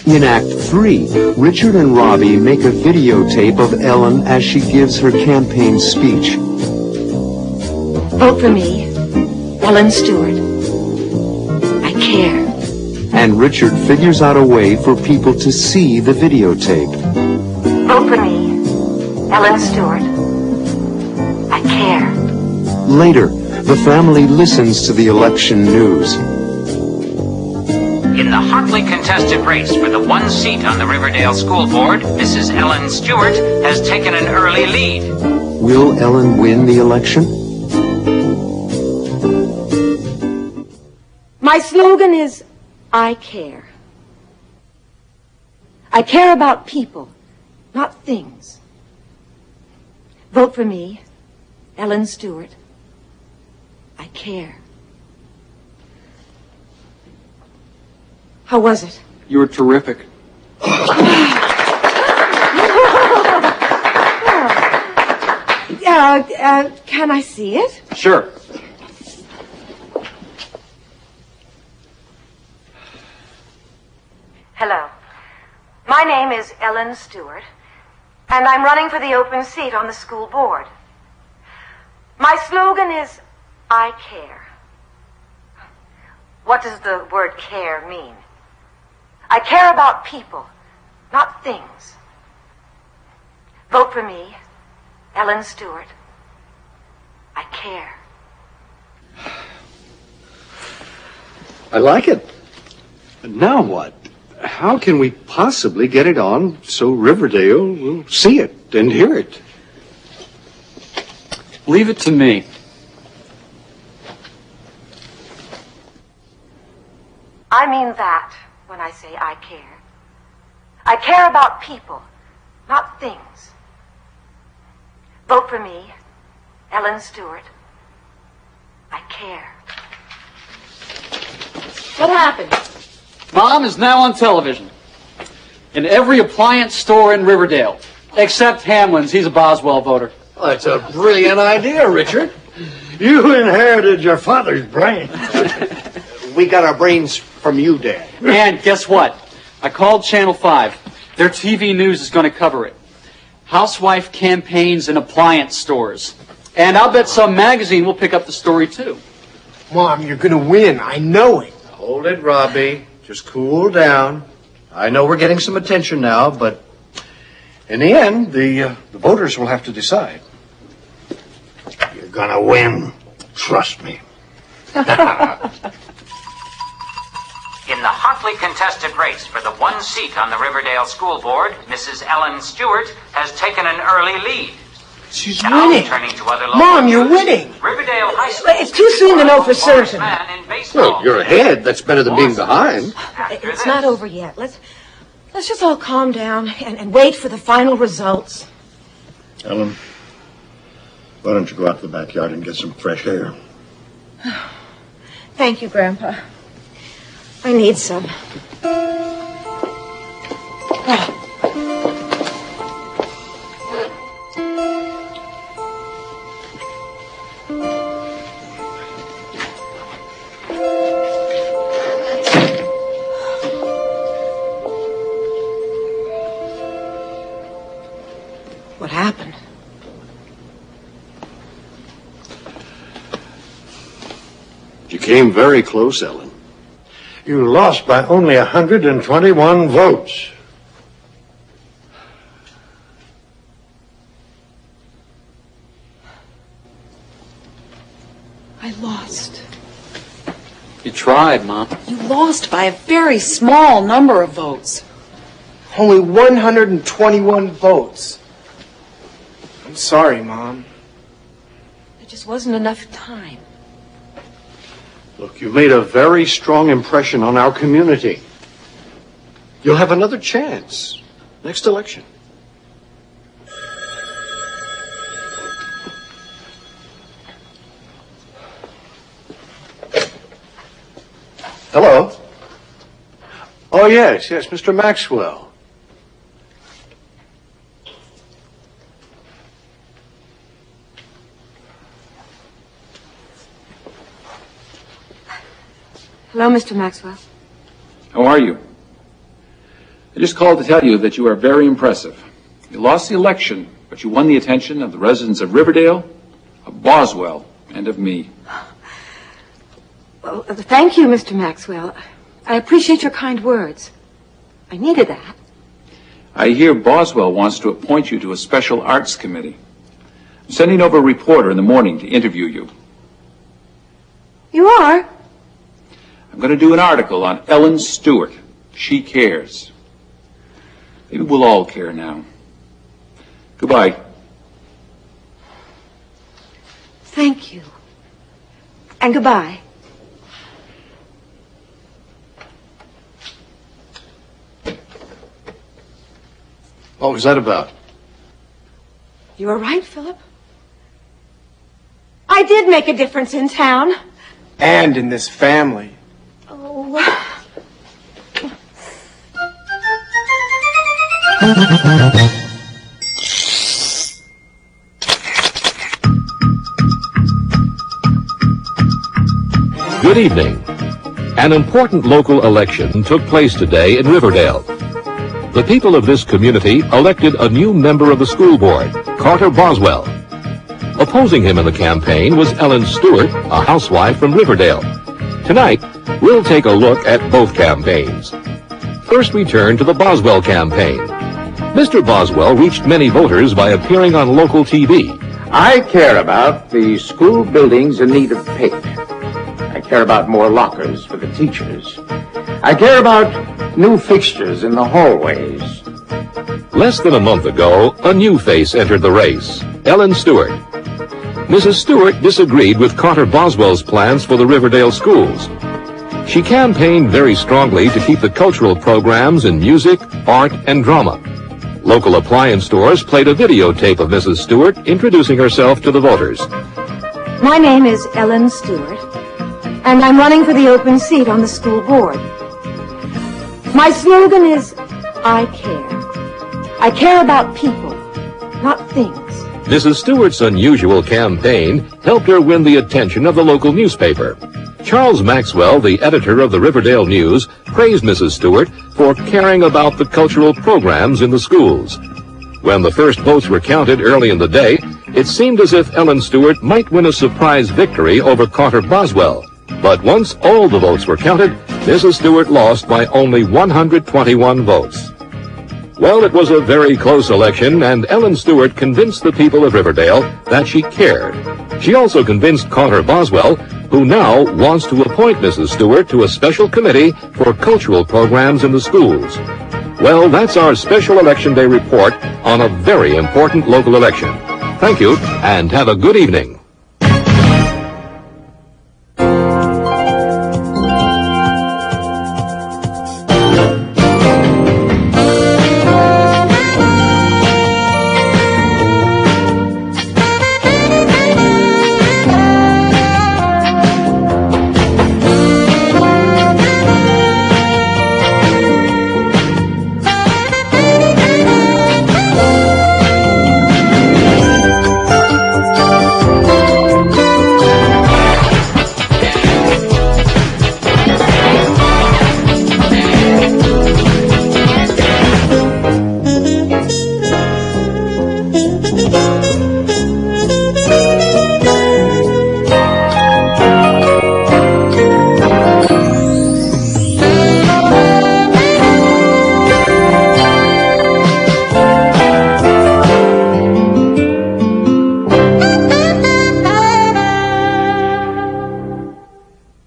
In Act 3, Richard and Robbie make a videotape of Ellen as she gives her campaign speech. Vote for me, Ellen Stewart. I care. And Richard figures out a way for people to see the videotape. Vote for me, Ellen Stewart. I care. Later, the family listens to the election news. In the hotly contested race for the one seat on the Riverdale School Board, Mrs. Ellen Stewart has taken an early lead. Will Ellen win the election? My slogan is, I care. I care about people, not things. Vote for me, Ellen Stewart. I care. How was it? You were terrific. Can I see it? Sure. Hello. My name is Ellen Stewart, and I'm running for the open seat on the school board. My slogan is, I care. What does the word care mean? I care about people, not things. Vote for me, Ellen Stewart. I care. I like it. But now what? How can we possibly get it on so Riverdale will see it and hear it? Leave it to me. I mean that when I say I care. I care about people, not things. Vote for me, Ellen Stewart. I care. What happened? Mom is now on television. In every appliance store in Riverdale. Except Hamlin's. He's a Boswell voter. Well, that's a brilliant idea, Richard. You inherited your father's brain. We got our brains from you, Dad. And guess what? I called Channel 5. Their TV news is going to cover it. Housewife campaigns in appliance stores. And I'll bet some magazine will pick up the story, too. Mom, you're going to win. I know it. Hold it, Robbie. Just cool down. I know we're getting some attention now, but in the end, the voters will have to decide. You're going to win. Trust me. In the hotly contested race for the one seat on the Riverdale School Board, Mrs. Ellen Stewart has taken an early lead. She's Now, winning. turning to other local Mom, you're news, winning. Riverdale High School. It's too soon to know for certain. Well, you're ahead. That's better than being behind. It's not over yet. Let's just all calm down and wait for the final results. Ellen, why don't you go out to the backyard and get some fresh air? Thank you, Grandpa. I need some. What happened? You came very close, Ellen. You lost by only 121 votes. I lost. You tried, Mom. You lost by a very small number of votes. Only 121 votes. I'm sorry, Mom. There just wasn't enough time. Look, you made a very strong impression on our community. You'll have another chance next election. Hello. Oh, yes, Mr. Maxwell. Hello, Mr. Maxwell. How are you? I just called to tell you that you are very impressive. You lost the election, but you won the attention of the residents of Riverdale, of Boswell, and of me. Well, thank you, Mr. Maxwell. I appreciate your kind words. I needed that. I hear Boswell wants to appoint you to a special arts committee. I'm sending over a reporter in the morning to interview you. You are? I'm going to do an article on Ellen Stewart. She cares. Maybe we'll all care now. Goodbye. Thank you. And goodbye. What was that about? You were right, Philip. I did make a difference in town. And in this family. Oh. Good evening. An important local election took place today in Riverdale. The people of this community elected a new member of the school board, Carter Boswell. Opposing him in the campaign was Ellen Stewart, a housewife from Riverdale. Tonight, we'll take a look at both campaigns. First, we turn to the Boswell campaign. Mr. Boswell reached many voters by appearing on local TV. I care about the school buildings in need of paint. I care about more lockers for the teachers. I care about new fixtures in the hallways. Less than a month ago, a new face entered the race, Ellen Stewart. Mrs. Stewart disagreed with Carter Boswell's plans for the Riverdale schools. She campaigned very strongly to keep the cultural programs in music, art, and drama. Local appliance stores played a videotape of Mrs. Stewart introducing herself to the voters. My name is Ellen Stewart, and I'm running for the open seat on the school board. My slogan is, I care. I care about people, not things. Mrs. Stewart's unusual campaign helped her win the attention of the local newspaper. Charles Maxwell, the editor of the Riverdale News, praised Mrs. Stewart for caring about the cultural programs in the schools. When the first votes were counted early in the day, it seemed as if Ellen Stewart might win a surprise victory over Carter Boswell. But once all the votes were counted, Mrs. Stewart lost by only 121 votes. Well, it was a very close election, and Ellen Stewart convinced the people of Riverdale that she cared. She also convinced Carter Boswell, who now wants to appoint Mrs. Stewart to a special committee for cultural programs in the schools. Well, that's our special Election Day report on a very important local election. Thank you, and have a good evening.